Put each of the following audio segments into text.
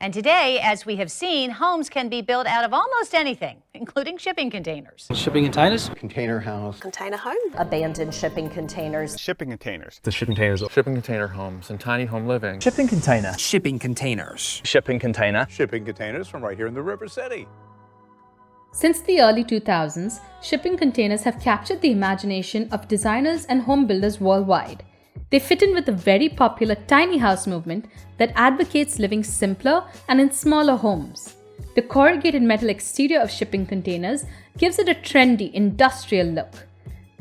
And today, as we have seen, homes can be built out of almost anything, including shipping containers. Shipping containers? Container house. Container home. Abandoned shipping containers. Shipping containers. The shipping containers. Shipping container homes and tiny home living. Shipping container. Shipping containers. Shipping container. Shipping containers from right here in the River City. Since the early 2000s, shipping containers have captured the imagination of designers and home builders worldwide. They fit in with the very popular tiny house movement that advocates living simpler and in smaller homes. The corrugated metal exterior of shipping containers gives it a trendy, industrial look.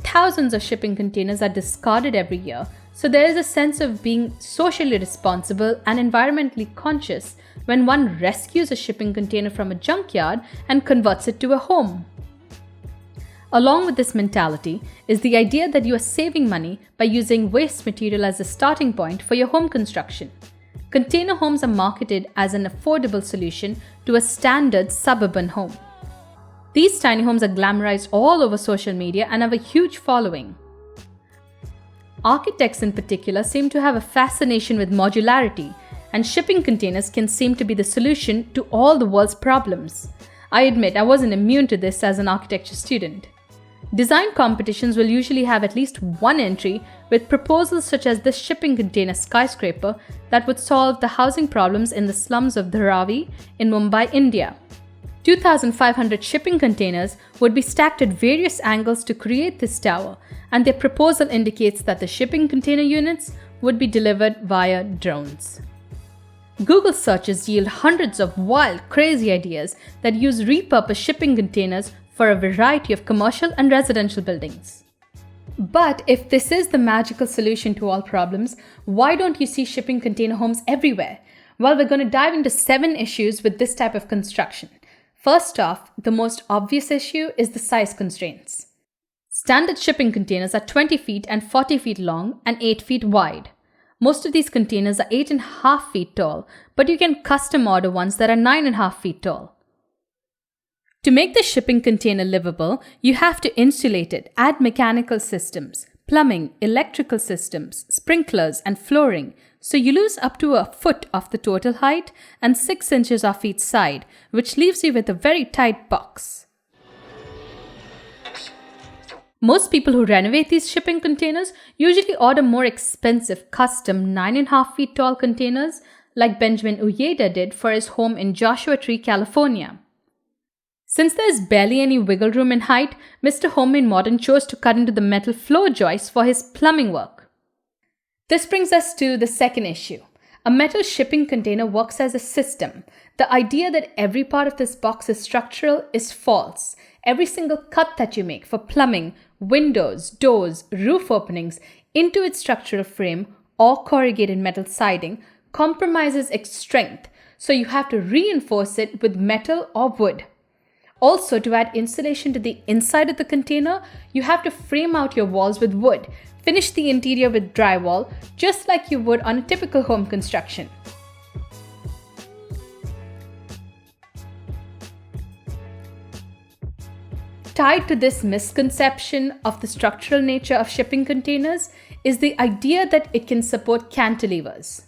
Thousands of shipping containers are discarded every year, so there is a sense of being socially responsible and environmentally conscious when one rescues a shipping container from a junkyard and converts it to a home. Along with this mentality is the idea that you are saving money by using waste material as a starting point for your home construction. Container homes are marketed as an affordable solution to a standard suburban home. These tiny homes are glamorized all over social media and have a huge following. Architects in particular seem to have a fascination with modularity, and shipping containers can seem to be the solution to all the world's problems. I admit I wasn't immune to this as an architecture student. Design competitions will usually have at least one entry with proposals such as this shipping container skyscraper that would solve the housing problems in the slums of Dharavi in Mumbai, India. 2,500 shipping containers would be stacked at various angles to create this tower, and their proposal indicates that the shipping container units would be delivered via drones. Google searches yield hundreds of wild, crazy ideas that use repurposed shipping containers for a variety of commercial and residential buildings. But if this is the magical solution to all problems, why don't you see shipping container homes everywhere? Well, we're going to dive into 7 issues with this type of construction. First off, the most obvious issue is the size constraints. Standard shipping containers are 20 feet and 40 feet long and 8 feet wide. Most of these containers are 8.5 feet tall, but you can custom order ones that are 9.5 feet tall. To make the shipping container livable, you have to insulate it, add mechanical systems, plumbing, electrical systems, sprinklers, and flooring, so you lose up to a foot of the total height and 6 inches off each side, which leaves you with a very tight box. Most people who renovate these shipping containers usually order more expensive custom 9.5 feet tall containers like Benjamin Uyeda did for his home in Joshua Tree, California. Since there is barely any wiggle room in height, Mr. Homemade Modern chose to cut into the metal floor joists for his plumbing work. This brings us to the second issue. A metal shipping container works as a system. The idea that every part of this box is structural is false. Every single cut that you make for plumbing, windows, doors, roof openings into its structural frame or corrugated metal siding compromises its strength, so you have to reinforce it with metal or wood. Also, to add insulation to the inside of the container, you have to frame out your walls with wood, finish the interior with drywall, just like you would on a typical home construction. Tied to this misconception of the structural nature of shipping containers is the idea that it can support cantilevers.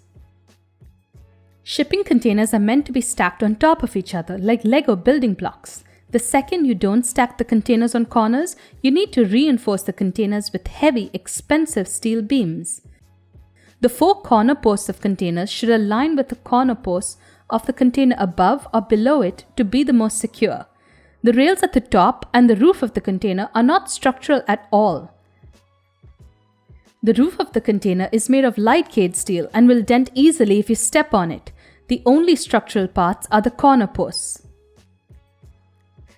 Shipping containers are meant to be stacked on top of each other like Lego building blocks. The second you don't stack the containers on corners, you need to reinforce the containers with heavy, expensive steel beams. The 4 corner posts of containers should align with the corner posts of the container above or below it to be the most secure. The rails at the top and the roof of the container are not structural at all. The roof of the container is made of light-cage steel and will dent easily if you step on it. The only structural parts are the corner posts.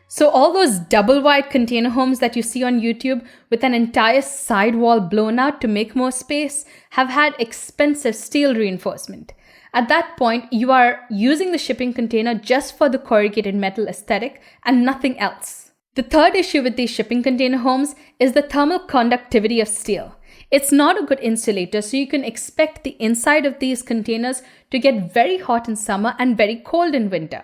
So all those double-wide container homes that you see on YouTube with an entire sidewall blown out to make more space have had expensive steel reinforcement. At that point, you are using the shipping container just for the corrugated metal aesthetic and nothing else. The third issue with these shipping container homes is the thermal conductivity of steel. It's not a good insulator, so you can expect the inside of these containers to get very hot in summer and very cold in winter.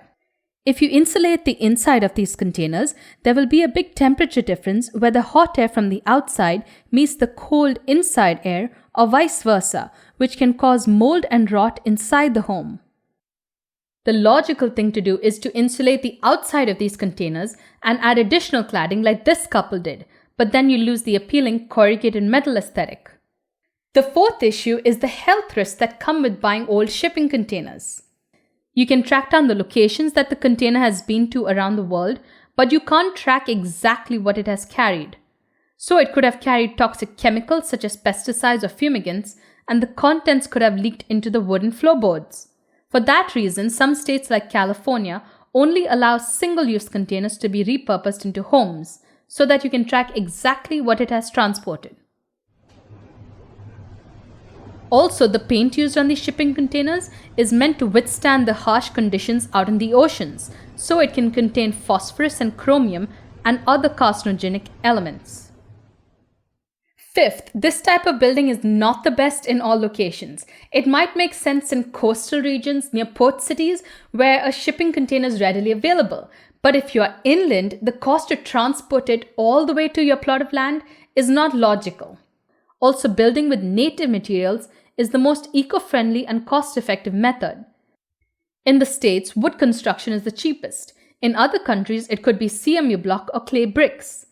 If you insulate the inside of these containers, there will be a big temperature difference where the hot air from the outside meets the cold inside air or vice versa, which can cause mold and rot inside the home. The logical thing to do is to insulate the outside of these containers and add additional cladding like this couple did, but then you lose the appealing corrugated metal aesthetic. The fourth issue is the health risks that come with buying old shipping containers. You can track down the locations that the container has been to around the world, but you can't track exactly what it has carried. So it could have carried toxic chemicals such as pesticides or fumigants, and the contents could have leaked into the wooden floorboards. For that reason, some states like California only allow single-use containers to be repurposed into homes, so that you can track exactly what it has transported. Also, the paint used on these shipping containers is meant to withstand the harsh conditions out in the oceans, so it can contain phosphorus and chromium and other carcinogenic elements. Fifth, this type of building is not the best in all locations. It might make sense in coastal regions near port cities where a shipping container is readily available. But if you are inland, the cost to transport it all the way to your plot of land is not logical. Also, building with native materials is the most eco-friendly and cost-effective method. In the States, wood construction is the cheapest. In other countries, it could be CMU block or clay bricks.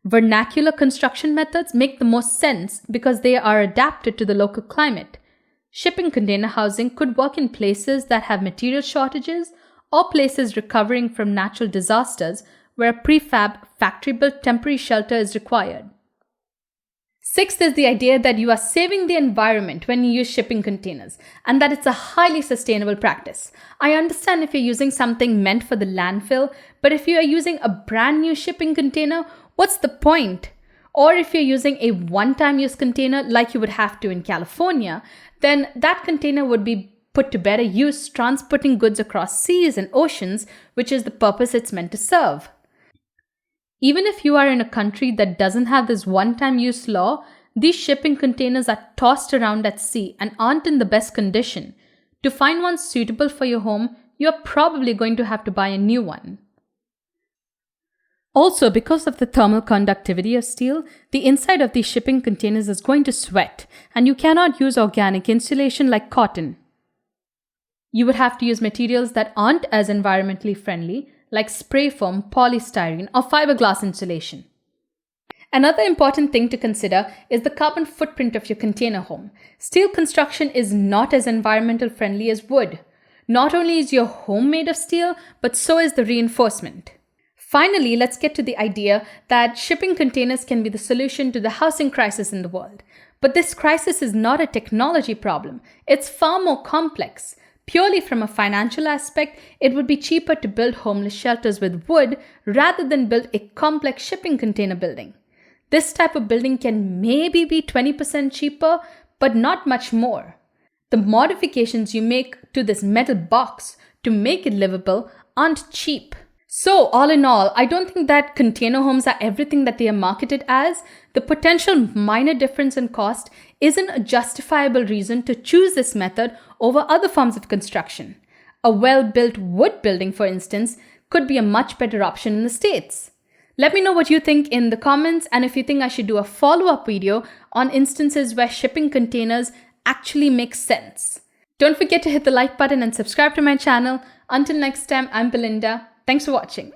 Vernacular construction methods make the most sense because they are adapted to the local climate. Shipping container housing could work in places that have material shortages or places recovering from natural disasters where a prefab, factory-built temporary shelter is required. Sixth is the idea that you are saving the environment when you use shipping containers and that it's a highly sustainable practice. I understand if you're using something meant for the landfill, but if you are using a brand new shipping container, what's the point? Or if you're using a one-time use container like you would have to in California, then that container would be put to better use transporting goods across seas and oceans, which is the purpose it's meant to serve. Even if you are in a country that doesn't have this one-time use law, these shipping containers are tossed around at sea and aren't in the best condition. To find one suitable for your home, you're probably going to have to buy a new one. Also, because of the thermal conductivity of steel, the inside of these shipping containers is going to sweat, and you cannot use organic insulation like cotton. You would have to use materials that aren't as environmentally friendly, like spray foam, polystyrene, or fiberglass insulation. Another important thing to consider is the carbon footprint of your container home. Steel construction is not as environmental friendly as wood. Not only is your home made of steel, but so is the reinforcement. Finally, let's get to the idea that shipping containers can be the solution to the housing crisis in the world. But this crisis is not a technology problem. It's far more complex. Purely from a financial aspect, it would be cheaper to build homeless shelters with wood rather than build a complex shipping container building. This type of building can maybe be 20% cheaper, but not much more. The modifications you make to this metal box to make it livable aren't cheap. So, all in all, I don't think that container homes are everything that they are marketed as. The potential minor difference in cost isn't a justifiable reason to choose this method over other forms of construction. A well-built wood building, for instance, could be a much better option in the States. Let me know what you think in the comments, and if you think I should do a follow-up video on instances where shipping containers actually make sense. Don't forget to hit the like button and subscribe to my channel. Until next time, I'm Belinda. Thanks for watching.